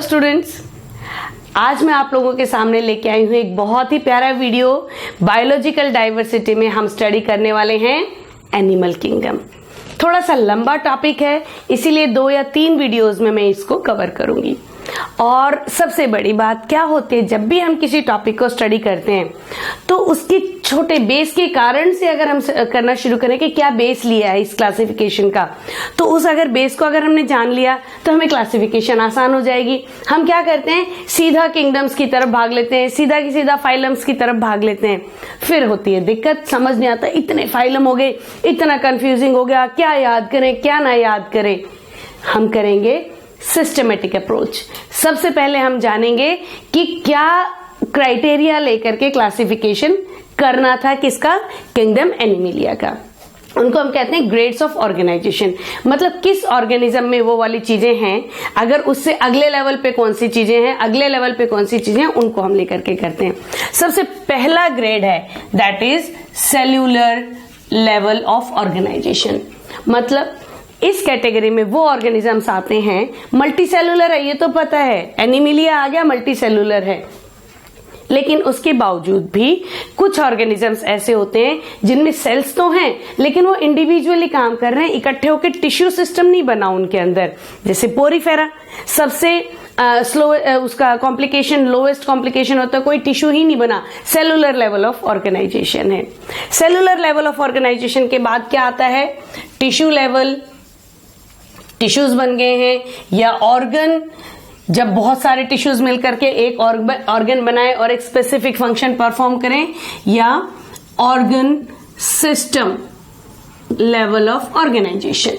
Students, आज मैं आप लोगों के सामने लेके आई हूँ एक बहुत ही प्यारा वीडियो। बायोलॉजिकल डाइवर्सिटी में हम स्टडी करने वाले हैं एनिमल किंगडम। थोड़ा सा लंबा टॉपिक है, इसीलिए 2 या 3 वीडियोस में मैं इसको कवर करूंगी। और सबसे बड़ी बात क्या होती है, जब भी हम किसी टॉपिक को स्टडी करते हैं तो उसके छोटे बेस के कारण से अगर हम करना शुरू करें कि क्या बेस लिया है इस क्लासिफिकेशन का, तो उस अगर बेस को अगर हमने जान लिया तो हमें क्लासिफिकेशन आसान हो जाएगी। हम क्या करते हैं, सीधा किंगडम्स की तरफ भाग लेते हैं, सीधा की सीधा फाइलम्स की तरफ भाग लेते हैं। फिर होती है दिक्कत, समझ नहीं आता, इतने फाइलम हो गए, इतना कंफ्यूजिंग हो गया, क्या याद करें क्या ना याद करें। हम करेंगे सिस्टमेटिक अप्रोच। सबसे पहले हम जानेंगे कि क्या क्राइटेरिया लेकर के क्लासिफिकेशन करना था किसका, किंगडम एनिमलिया का। उनको हम कहते हैं ग्रेड्स ऑफ ऑर्गेनाइजेशन, मतलब किस ऑर्गेनिज्म में वो वाली चीजें हैं, अगर उससे अगले लेवल पे कौन सी चीजें हैं, अगले लेवल पे कौन सी चीजें हैं, उनको हम लेकर के करते हैं। सबसे पहला ग्रेड है that is cellular level of organisation. मतलब इस कैटेगरी में वो ऑर्गेनिजम्स आते हैं, मल्टी सेलुलर है ये तो पता है, एनिमलिया आ गया मल्टी सेलुलर है, लेकिन उसके बावजूद भी कुछ ऑर्गेनिजम्स ऐसे होते हैं जिनमें सेल्स तो हैं लेकिन वो इंडिविजुअली काम कर रहे हैं, इकट्ठे होकर टिश्यू सिस्टम नहीं बना उनके अंदर। जैसे पोरीफेरा, सबसे स्लो उसका कॉम्प्लिकेशन, लोएस्ट कॉम्प्लिकेशन होता है, कोई टिश्यू ही नहीं बना, सेलुलर लेवल ऑफ ऑर्गेनाइजेशन है। सेलुलर लेवल ऑफ ऑर्गेनाइजेशन के बाद क्या आता है, टिश्यू लेवल, टिश्यूज बन गए हैं, या ऑर्गन, जब बहुत सारे टिश्यूज मिलकर के एक ऑर्गन बनाए और एक स्पेसिफिक फंक्शन परफॉर्म करें, या organ system level of organisation.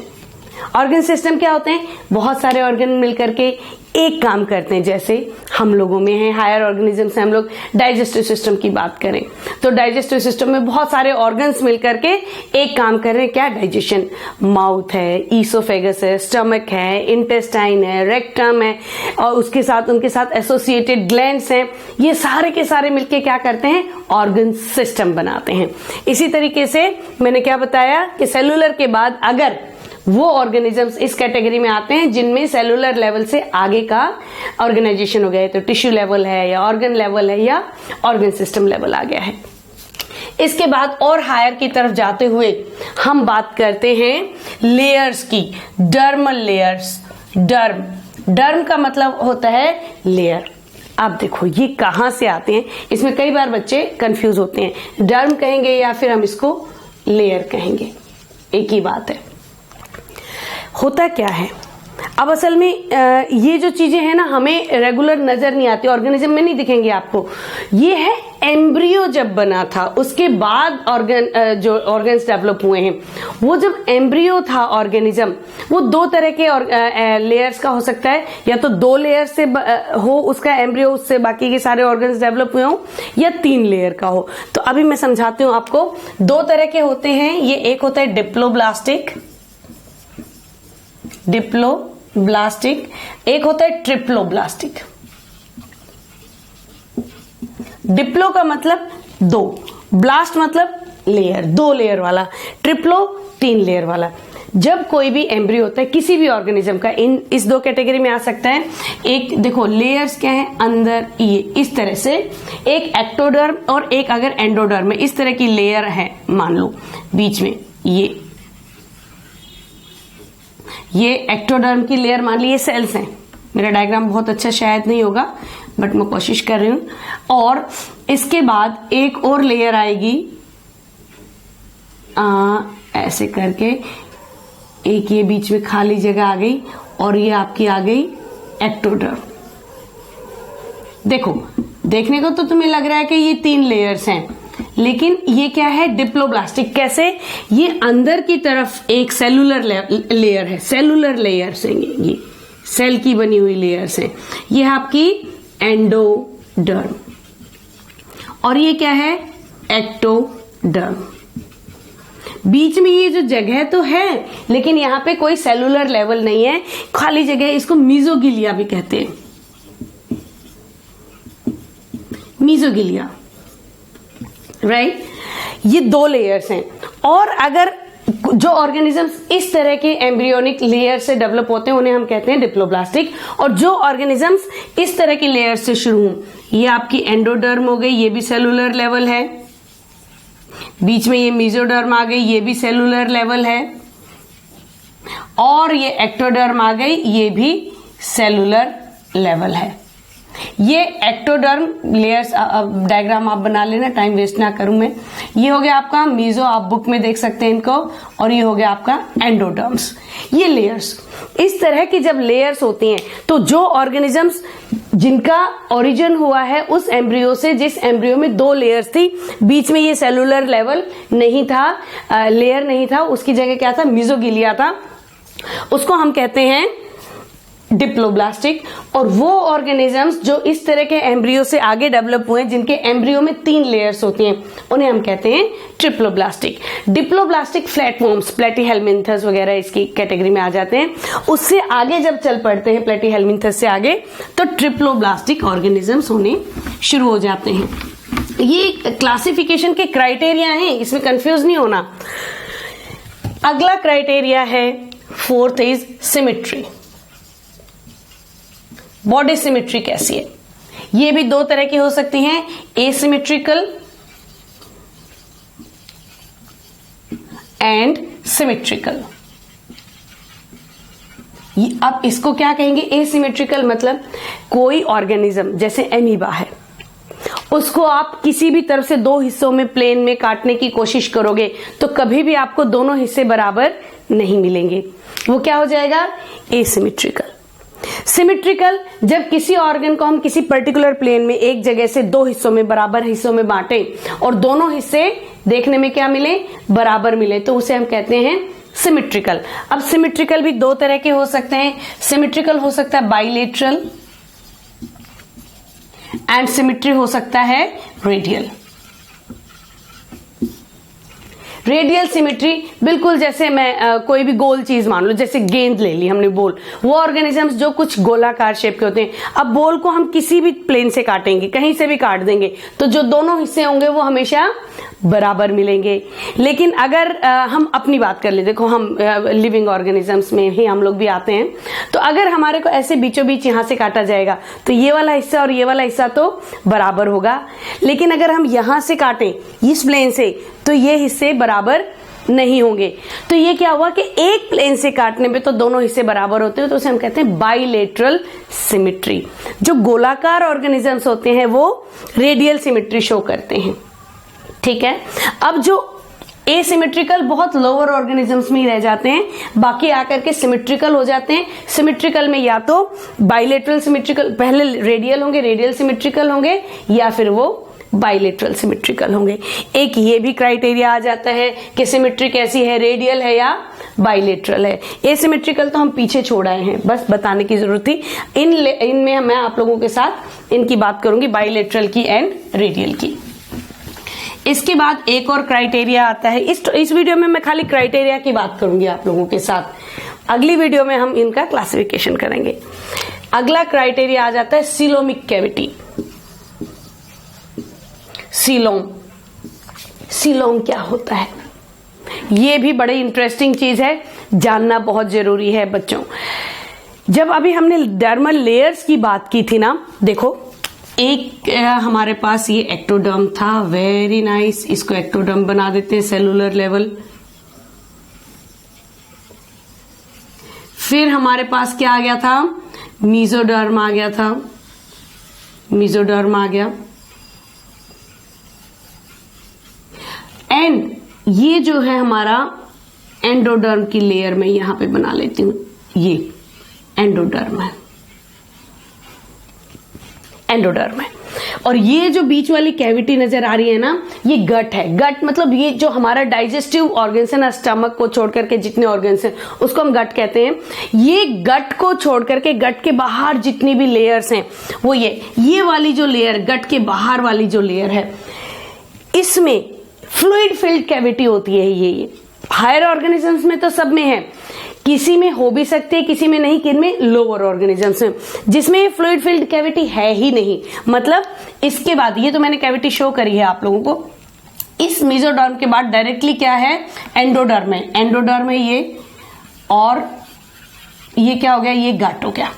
Organ system क्या होते हैं, बहुत सारे ऑर्गन मिलकर के एक काम करते हैं। जैसे हम लोगों में है हायर ऑर्गेनिज्म से, हम लोग डाइजेस्टिव सिस्टम की बात करें तो डाइजेस्टिव सिस्टम में बहुत सारे ऑर्गन्स मिलकर के एक काम कर रहे हैं, क्या, डाइजेशन। माउथ है, ईसोफेगस है, स्टमक है, इंटेस्टाइन है, रेक्टम है, और उसके साथ उनके साथ एसोसिएटेड ग्लैंड्स हैं। ये सारे के सारे मिलके क्या करते हैं, ऑर्गन सिस्टम बनाते हैं। इसी तरीके से मैंने क्या बताया कि सेलुलर के बाद अगर वो ऑर्गेनिजम्स इस कैटेगरी में आते हैं जिनमें सेलुलर लेवल से आगे का ऑर्गेनाइजेशन हो गया है, तो टिश्यू लेवल है या ऑर्गन लेवल है या ऑर्गन सिस्टम लेवल आ गया है। इसके बाद और हायर की तरफ जाते हुए हम बात करते हैं लेयर्स की, डर्मल लेयर्स। डर्म का मतलब होता है लेयर। आप देखो ये कहां से आते हैं, इसमें कई बार बच्चे कंफ्यूज होते हैं, डर्म कहेंगे या फिर हम इसको लेयर कहेंगे, एक ही बात है। होता क्या है, अब असल में ये जो चीजें हैं ना हमें रेगुलर नजर नहीं आती, ऑर्गेनिज्म में नहीं दिखेंगे आपको। ये है एम्ब्रियो जब बना था, उसके बाद जो ऑर्गन्स डेवलप हुए हैं। वो जब एम्ब्रियो था ऑर्गेनिज्म, वो 2 तरह के लेयर्स का हो सकता है, या तो 2 लेयर से हो उसका एम्ब्रियो, उससे बाकी के सारे ऑर्गन्स डेवलप हुए हो, या 3 लेयर का हो। तो अभी मैं समझाती हूँ आपको। 2 तरह के होते हैं ये, एक होता है डिप्लोब्लास्टिक, एक होता है ट्रिप्लोब्लास्टिक। डिप्लो का मतलब 2, ब्लास्ट मतलब लेयर, 2 लेयर वाला, ट्रिप्लो 3 लेयर वाला। जब कोई भी एम्ब्रियो होता है किसी भी ऑर्गेनिज्म का, इस 2 कैटेगरी में आ सकता है। एक देखो लेयर्स क्या है, अंदर ये इस तरह से एक एक्टोडर्म और एक अगर एंडोडर्म में इस तरह की लेयर है, मान लो बीच में ये एक्टोडर्म की लेयर मान ली, ये सेल्स हैं। मेरा डायग्राम बहुत अच्छा शायद नहीं होगा बट मैं कोशिश कर रही हूं। और इसके बाद एक और लेयर आएगी, ऐसे करके एक ये बीच में खाली जगह आ गई और ये आपकी आ गई एक्टोडर्म। देखो देखने को तो तुम्हें लग रहा है कि ये 3 लेयर्स हैं, लेकिन ये क्या है, डिप्लोब्लास्टिक। कैसे, ये अंदर की तरफ एक सेलुलर लेयर है, सेलुलर लेयर्स हैं, ये सेल की बनी हुई लेयर्स हैं। ये है आपकी एंडोडर्म और ये क्या है, एक्टोडर्म। बीच में ये जो जगह तो है लेकिन यहां पे कोई सेलुलर लेवल नहीं है, खाली जगह, इसको मीजोगिलिया भी कहते हैं, मीजोगिलिया, राइट। ये 2 लेयर्स हैं। और अगर जो ऑर्गेनिजम्स इस तरह के एम्ब्रियोनिक लेयर से डेवलप होते हैं उन्हें हम कहते हैं डिप्लोब्लास्टिक। और जो ऑर्गेनिजम्स इस तरह की लेयर से शुरू हों, ये आपकी एंडोडर्म हो गई, ये भी सेलुलर लेवल है, बीच में ये मेसोडर्म आ गई, ये भी सेलुलर लेवल है, और ये एक्टोडर्म आ गई, ये भी सेलुलर लेवल है। ये एक्टोडर्म लेयर्स डायग्राम आप बना लेना, टाइम वेस्ट ना करूं मैं। ये हो गया आपका मेसो, आप बुक में देख सकते हैं इनको, और ये हो गया आपका एंडोडर्म्स। ये लेयर्स, इस तरह की जब लेयर्स होती हैं तो जो ऑर्गेनिजम्स जिनका ओरिजिन हुआ है उस एम्ब्रियो से, जिस एम्ब्रियो में 2 लेयर्स थी, बीच में ये सेलुलर लेवल नहीं था, लेयर नहीं था, उसकी जगह क्या था, मेसोगिलिया था, उसको हम कहते हैं डिप्लोब्लास्टिक। और वो ऑर्गेनिजम्स जो इस तरह के एम्ब्रियो से आगे डेवलप हुए, जिनके एम्ब्रियो में 3 लेयर्स होती हैं, उन्हें हम कहते हैं ट्रिप्लोब्लास्टिक। डिप्लोब्लास्टिक फ्लैटवर्म्स, प्लेटीहेल्मिन्थस वगैरह इसकी कैटेगरी में आ जाते हैं। उससे आगे जब चल पड़ते हैं प्लेटीहेल्मिन्थस से आगे, तो ट्रिप्लोब्लास्टिक ऑर्गेनिजम्स होने शुरू हो जाते हैं। ये क्लासिफिकेशन के क्राइटेरिया हैं, इसमें कंफ्यूज नहीं होना। अगला क्राइटेरिया है, 4th is symmetry. Body symmetry कैसी है? ये भी 2 तरह की हो सकती हैं, एसिमेट्रिकल एंड सिमेट्रिकल। अब इसको क्या कहेंगे? एसिमेट्रिकल मतलब कोई ऑर्गेनिज्म जैसे एमीबा है, उसको आप किसी भी तरफ से 2 हिस्सों में प्लेन में काटने की कोशिश करोगे तो कभी भी आपको दोनों हिस्से बराबर नहीं मिलेंगे, वो क्या हो जाएगा? एसिमेट्रिकल। सिमेट्रिकल, जब किसी ऑर्गन को हम किसी पर्टिकुलर प्लेन में एक जगह से 2 हिस्सों में, बराबर हिस्सों में बांटें और दोनों हिस्से देखने में क्या मिले? बराबर मिले, तो उसे हम कहते हैं सिमेट्रिकल। अब सिमेट्रिकल भी 2 तरह के हो सकते हैं। सिमेट्रिकल हो सकता है बाइलेटरल, एंड सिमेट्री हो सकता है रेडियल। रेडियल सिमेट्री बिल्कुल जैसे मैं कोई भी गोल चीज मान लो, जैसे गेंद ले ली हमने, बॉल, वो ऑर्गेनिजम्स जो कुछ गोलाकार शेप के होते हैं, अब बॉल को हम किसी भी प्लेन से काटेंगे, कहीं से भी काट देंगे, तो जो दोनों हिस्से होंगे वो हमेशा बराबर मिलेंगे। लेकिन अगर हम अपनी बात कर ले, देखो हम लिविंग ऑर्गेनिजम्स में ही हम लोग भी आते हैं, तो अगर हमारे को ऐसे बीचों बीच यहां से काटा जाएगा तो ये वाला हिस्सा और ये वाला हिस्सा तो बराबर होगा, लेकिन अगर हम यहां से काटें इस प्लेन से तो ये हिस्से बराबर नहीं होंगे। तो ये क्या हुआ कि एक प्लेन से काटने पे तो दोनों हिस्से बराबर होते हैं, तो उसे हम कहते हैं बाइलेटरल सिमेट्री। जो गोलाकार ऑर्गेनिजम्स होते हैं वो रेडियल सिमेट्री शो करते हैं, ठीक है। अब जो एसिमेट्रिकल बहुत लोअर ऑर्गेनिजम्स में ही रह जाते हैं, बाकी आकर के सिमेट्रिकल हो जाते हैं। सिमेट्रिकल में या तो बाइलेटरल सिमेट्रिकल, पहले रेडियल होंगे, रेडियल सिमेट्रिकल होंगे, या फिर वो बाइलेटरल सिमेट्रिकल होंगे। एक ये भी क्राइटेरिया आ जाता है कि सिमेट्री कैसी है, रेडियल है या बाइलेटरल है। एसिमेट्रिकल तो हम पीछे छोड़ आए हैं, बस बताने की जरूरत थी। इनमें मैं आप लोगों के साथ इनकी बात करूंगी, बाइलेटरल की एंड रेडियल की। इसके बाद एक और क्राइटेरिया आता है, इस वीडियो में मैं खाली क्राइटेरिया की बात करूंगी आप लोगों के साथ, अगली वीडियो में हम इनका क्लासिफिकेशन करेंगे। अगला क्राइटेरिया आ जाता है सीलोमिक कैविटी। सीलोम क्या होता है? ये भी बड़ी इंटरेस्टिंग चीज है, जानना बहुत जरूरी है बच्चों। जब अभी हमने डर्मल लेयर्स की बात की थी ना, देखो एक हमारे पास ये एक्टोडर्म था, वेरी नाइस, इसको एक्टोडर्म बना देते हैं सेलुलर लेवल। फिर हमारे पास क्या आ गया था? मेसोडर्म आ गया था, मेसोडर्म आ गया, एंड ये जो है हमारा एंडोडर्म की लेयर में यहां पे बना लेती हूं, ये एंडोडर्म है, एंडोडर्म है। और ये जो बीच वाली कैविटी नजर आ रही है ना, ये गट है। गट मतलब ये जो हमारा डाइजेस्टिव ऑर्गन्स है ना, स्टमक को छोड़ करके जितने ऑर्गन्स हैं उसको हम गट कहते हैं। ये गट को छोड़ करके गट के बाहर जितनी भी लेयर्स हैं वो ये वाली जो लेयर, गट के बाहर वाली जो लेयर है, इसमें फ्लूइड फिल्ड कैविटी होती है। ये हायर ऑर्गेनिजम्स में तो सब में है, किसी में हो भी सकती है, किसी में नहीं, किनमें? लोअर ऑर्गेनिजम्स में, जिसमें फ्लूइड फिल्ड कैविटी है ही नहीं। मतलब इसके बाद ये तो मैंने कैविटी शो करी है आप लोगों को, इस मेसोडर्म के बाद डायरेक्टली क्या है, एंडोडर्म है। एंडोडर्म है ये, और ये क्या हो गया, ये गट हो गया।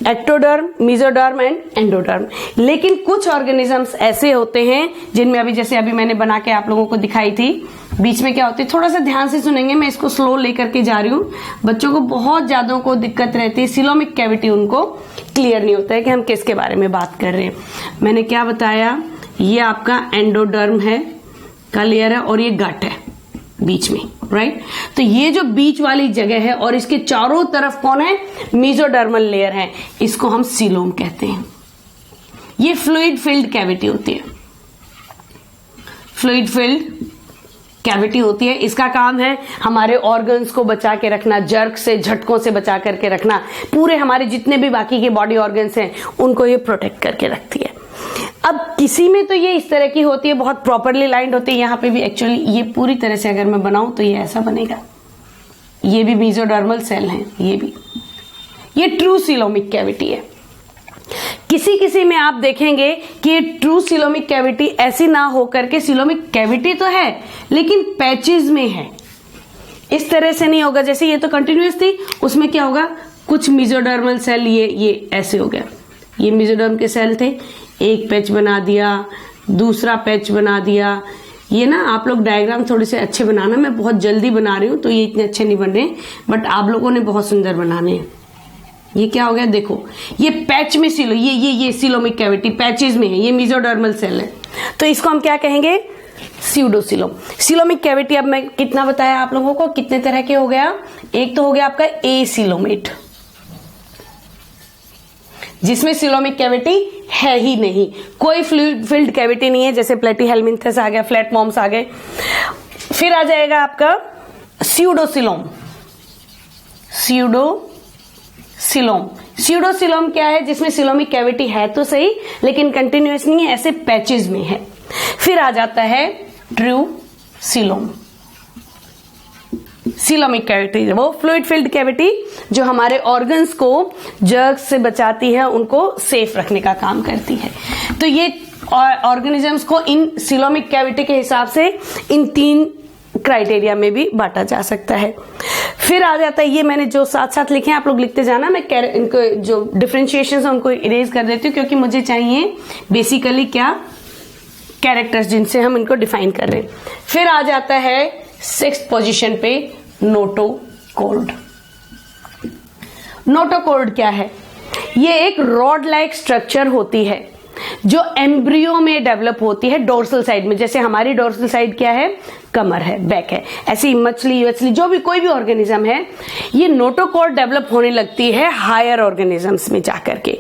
Ectoderm, mesoderm and endoderm. लेकिन कुछ ऑर्गेनिजम्स ऐसे होते हैं जिनमें अभी जैसे अभी मैंने बना के आप लोगों को दिखाई थी, बीच में क्या होती है, थोड़ा सा ध्यान से सुनेंगे, मैं इसको स्लो लेकर के जा रही हूँ। बच्चों को बहुत ज्यादा को दिक्कत रहती है, सिलोमिक कैविटी उनको क्लियर नहीं होता है कि हम किसके बारे में बात कर रहे हैं। मैंने क्या बताया, ये आपका एंडोडर्म है, क्लियर है, और ये गट है बीच में, राइट। तो ये जो बीच वाली जगह है और इसके चारों तरफ कौन है, मेसोडर्मल लेयर है, इसको हम सीलोम कहते हैं। ये फ्लूइड फिल्ड कैविटी होती है, फ्लूइड फिल्ड कैविटी होती है। इसका काम है हमारे ऑर्गन्स को बचा के रखना, जर्क से, झटकों से बचा करके रखना। पूरे हमारे जितने भी बाकी के बॉडी ऑर्गन्स हैं उनको ये प्रोटेक्ट करके रखती है। अब किसी में तो ये इस तरह की होती है, बहुत प्रॉपरली लाइंड होती है। यहाँ पे भी एक्चुअली ये पूरी तरह से अगर मैं बनाऊं तो ये ऐसा बनेगा। ये भी मेसोडर्मल सेल है, ये भी, ये ट्रू सीलोमिक कैविटी है। किसी किसी में आप देखेंगे कि ट्रू सीलोमिक कैविटी ऐसी ना होकर के, सीलोमिक कैविटी तो है लेकिन पैचेस में है, इस तरह से नहीं होगा। जैसे ये तो कंटिन्यूअस थी, उसमें क्या होगा, कुछ मेसोडर्मल सेल ये ऐसे हो गया। ये मेसोडर्म के सेल थे, एक पैच बना दिया, दूसरा पैच बना दिया। ये ना आप लोग डायग्राम थोड़े से अच्छे बनाना, मैं बहुत जल्दी बना रही हूं तो ये इतने अच्छे नहीं बन रहे, बट आप लोगों ने बहुत सुंदर बनाने हैं। ये क्या हो गया, देखो ये पैच में सिलो, ये सिलोमिक कैविटी पैचेस में है, ये मेसोडर्मल सेल है, तो इसको हम क्या कहेंगे, स्यूडोसिलोम। सिलोमिक कैविटी अब मैं कितना बताया आप लोगों को, कितने तरह के हो गया। एक तो हो गया आपका एसिलोमेट, जिसमें सिलोमिक कैविटी है ही नहीं, कोई फ्लूइड फिल्ड कैविटी नहीं है, जैसे प्लेटीहेल्मिन्थस आ गया, फ्लैटमॉम्स आ गए। फिर आ जाएगा आपका स्यूडोसिलोम। स्यूडोसिलोम क्या है, जिसमें सिलोमिक कैविटी है तो सही लेकिन कंटिन्यूअस नहीं है, ऐसे पैचेस में है। फिर आ जाता है ट्रू सिलोम। सिलोमिक कैविटी वो फ्लूइड फिल्ड कैविटी जो हमारे ऑर्गन्स को जर्क्स से बचाती है, उनको सेफ रखने का काम करती है। तो ये ऑर्गेनिजम्स को इन सिलोमिक कैविटी के हिसाब से इन 3 क्राइटेरिया में भी बांटा जा सकता है। फिर आ जाता है, ये मैंने जो साथ साथ लिखे हैं आप लोग लिखते जाना, मैं इनको जो डिफरेंशिएशन है उनको इरेज कर देती हूँ, क्योंकि मुझे चाहिए बेसिकली क्या, कैरेक्टर्स जिनसे हम इनको डिफाइन कर रहे हैं। फिर आ जाता है 6th पोजीशन पे नोटोकॉर्ड। नोटोकॉर्ड क्या है, ये एक रॉड लाइक स्ट्रक्चर होती है जो एम्ब्रियो में डेवलप होती है डोर्सल साइड में। जैसे हमारी डोर्सल साइड क्या है, कमर है, बैक है, ऐसी मछली जो भी कोई भी ऑर्गेनिज्म है, ये नोटोकॉर्ड डेवलप होने लगती है हायर ऑर्गेनिजम्स में जाकर के।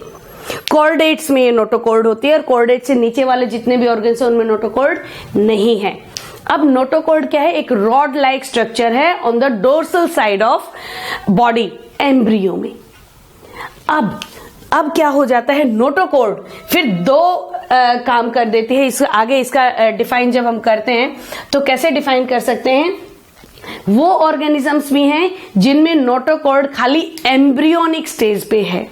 कॉर्डेट्स में ये नोटोकॉर्ड होती है, और कॉर्डेट से नीचे वाले जितने भी ऑर्गन्स हैं उनमें नोटोकॉर्ड नहीं है। अब नोटोकॉर्ड क्या है, एक रॉड लाइक स्ट्रक्चर है on the dorsal side of body, embryo में। अब क्या हो जाता है, नोटोकॉर्ड फिर 2 काम कर देती है। इसके आगे इसका डिफाइन जब हम करते हैं तो कैसे डिफाइन कर सकते हैं, वो ऑर्गेनिजम्स भी हैं जिनमें नोटोकॉर्ड खाली एम्ब्रियोनिक स्टेज पे है।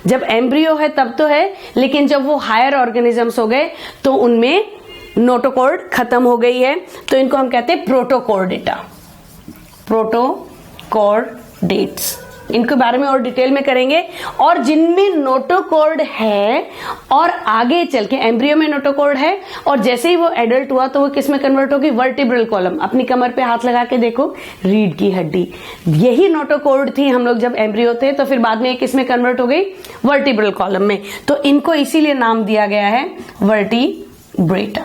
जब एम्ब्रियो है तब तो है, लेकिन जब वो हायर ऑर्गेनिजम्स हो गए तो उनमें नोटोकॉर्ड खत्म हो गई है, तो इनको हम कहते हैं प्रोटोकॉर्डेटा, प्रोटोकॉर्डेट्स। इनके बारे में और डिटेल में करेंगे। और जिनमें नोटोकॉर्ड है और आगे चल के एम्ब्रियो में नोटोकॉर्ड है और जैसे ही वो एडल्ट हुआ तो वो किस में कन्वर्ट होगी, वर्टिब्रल कॉलम। अपनी कमर पे हाथ लगा के देखो, रीढ़ की हड्डी, यही नोटोकॉर्ड थी हम लोग जब एम्ब्रियो थे, तो फिर बाद में किस में कन्वर्ट हो गई, वर्टिब्रल कॉलम में। तो इनको इसीलिए नाम दिया गया है वर्टिब्रेटा,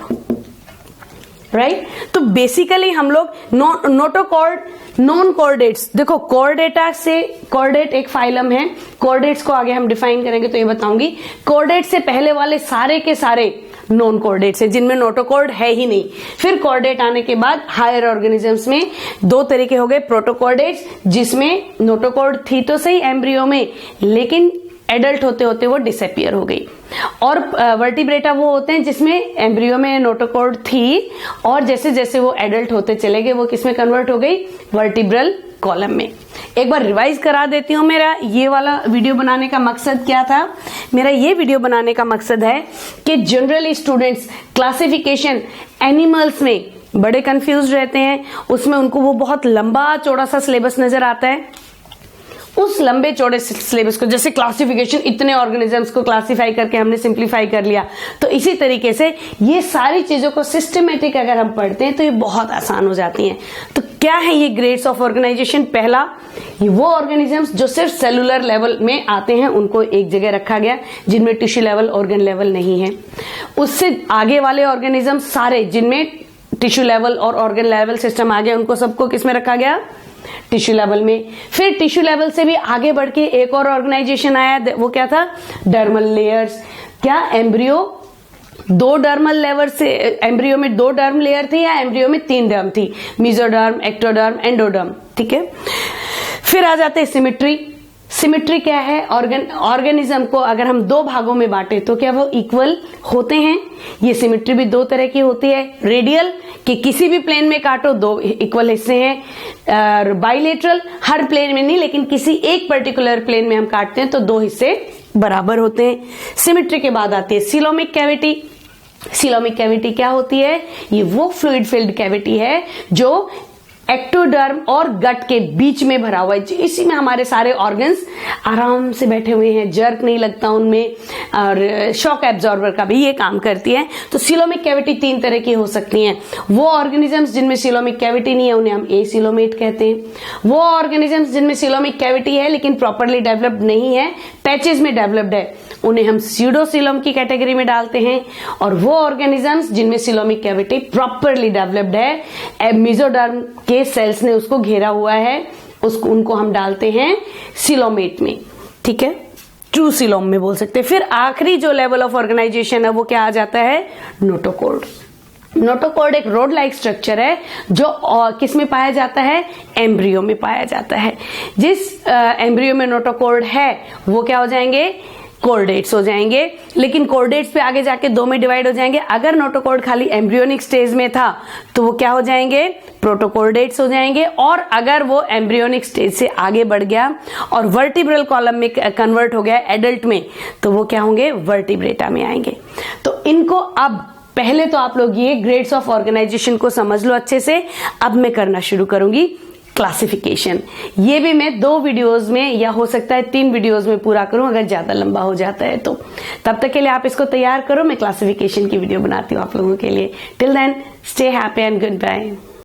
राइट। तो बेसिकली हम लोग नोटोकॉर्ड, नॉन कॉर्डेट्स, देखो कॉर्डेटा से, कॉर्डेट एक फाइलम है, कॉर्डेट्स को आगे हम डिफाइन करेंगे तो ये बताऊंगी। कॉर्डेट से पहले वाले सारे के सारे नॉन कॉर्डेट्स है जिनमें नोटोकॉर्ड है ही नहीं। फिर कॉर्डेट आने के बाद हायर ऑर्गेनिजम्स में 2 तरीके हो गए, प्रोटोकॉर्डेट्स जिसमें नोटोकॉर्ड थी तो सही एम्ब्रियो में, लेकिन एडल्ट होते होते वो डिसअपियर हो गई। और वर्टिब्रेटा वो होते हैं जिसमें एम्ब्रियो में नोटोकॉर्ड थी और जैसे जैसे वो एडल्ट होते चले गए वो किसमें कन्वर्ट हो गई, वर्टिब्रल कॉलम में। एक बार रिवाइज करा देती हूँ, मेरा ये वाला वीडियो बनाने का मकसद क्या था। मेरा ये वीडियो बनाने का मकसद है कि जनरली स्टूडेंट्स क्लासिफिकेशन एनिमल्स में बड़े कंफ्यूज रहते हैं, उसमें उनको वो बहुत लंबा चौड़ा सा सिलेबस नजर आता है। उस लंबे चौड़े सिलेबस को, जैसे क्लासिफिकेशन इतने ऑर्गेनिजम्स को क्लासिफाई करके हमने सिंप्लीफाई कर लिया, तो इसी तरीके से ये सारी चीजों को सिस्टमेटिक अगर हम पढ़ते हैं तो ये बहुत आसान हो जाती हैं। तो क्या है ये ग्रेड्स ऑफ ऑर्गेनाइजेशन? पहला, ये वो ऑर्गेनिजम्स जो सिर्फ सेलुलर लेवल में आते हैं उनको एक जगह रखा गया, जिनमें टिश्यू लेवल ऑर्गन लेवल नहीं है। उससे आगे वाले ऑर्गेनिज्म सारे जिनमें टिश्यू लेवल और ऑर्गन लेवल सिस्टम आ गया, उनको सबको किसमें रखा गया? टिश्यू लेवल में। फिर टिश्यू लेवल से भी आगे बढ़ के एक और ऑर्गेनाइजेशन आया, वो क्या था? Dermal layers. क्या एम्ब्रियो दो डर्मल लेवर से, एम्ब्रियो में 2 डर्म लेयर थी या एम्ब्रियो में 3 डर्म थी? Mesoderm, ectoderm, endoderm. ठीक है। फिर आ जाते हैं सिमेट्री। सिमेट्री क्या है? ऑर्गेनिज्म को अगर हम 2 भागों में बांटे तो क्या वो इक्वल होते हैं? ये सिमेट्री भी 2 तरह की होती है। रेडियल, कि किसी भी प्लेन में काटो 2 इक्वल हिस्से हैं। बाइलेटरल, हर प्लेन में नहीं लेकिन किसी एक पर्टिकुलर प्लेन में हम काटते हैं तो 2 हिस्से बराबर होते हैं। सिमेट्री के बाद आती है सीलोमिक कैविटी। सीलोमिक कैविटी क्या होती है? ये वो फ्लूइड फिल्ड कैविटी है जो एक्टोडर्म और गट के बीच में भरा हुआ है। इसी में हमारे सारे ऑर्गन्स आराम से बैठे हुए हैं, जर्क नहीं लगता उनमें, और शॉक एब्जॉर्बर का भी ये काम करती है। तो सीलोमिक कैविटी 3 तरह की हो सकती हैं। वो ऑर्गेनिजम्स जिनमें सीलोमिक कैविटी नहीं है उन्हें हम एसीलोमेट कहते हैं। वो ऑर्गेनिजम्स जिनमें सीलोमिक कैविटी है लेकिन प्रॉपरली डेवलप्ड नहीं है, पैचेस में डेवलप्ड है, उन्हें हम स्यूडोसीलोम की कैटेगरी में डालते हैं। और वो ऑर्गेनिजम्स जिनमें सीलोमिक कैविटी प्रॉपरली डेवलप्ड है, मेसोडर्म के सेल्स ने उसको घेरा हुआ है, उनको हम डालते हैं सीलोमेट में। ठीक है, ट्रू सीलोम में बोल सकते हैं। फिर आखिरी जो लेवल ऑफ ऑर्गेनाइजेशन है वो क्या आ जाता है? नोटोकॉर्ड। नोटोकॉर्ड एक रोड लाइक स्ट्रक्चर है जो किस में पाया जाता है? एम्ब्रियो में पाया जाता है। जिस एम्ब्रियो में नोटोकॉर्ड है वो क्या हो जाएंगे? कॉर्डेट्स हो जाएंगे। लेकिन कॉर्डेट्स पे आगे जाके 2 में डिवाइड हो जाएंगे। अगर नोटोकॉर्ड खाली एम्ब्रियोनिक स्टेज में था तो वो क्या हो जाएंगे? प्रोटोकॉर्डेट्स हो जाएंगे। और अगर वो एम्ब्रियोनिक स्टेज से आगे बढ़ गया और वर्टिब्रल कॉलम में कन्वर्ट हो गया एडल्ट में, तो वो क्या होंगे? वर्टिब्रेटा में आएंगे। तो इनको अब पहले तो आप लोग ये ग्रेड्स ऑफ ऑर्गेनाइजेशन को समझ लो अच्छे से। अब मैं करना शुरू करूंगी क्लासिफिकेशन। ये भी मैं 2 वीडियोस में या हो सकता है 3 वीडियोस में पूरा करूं अगर ज्यादा लंबा हो जाता है तो। तब तक के लिए आप इसको तैयार करो, मैं क्लासिफिकेशन की वीडियो बनाती हूँ आप लोगों के लिए। Till then stay happy and good bye.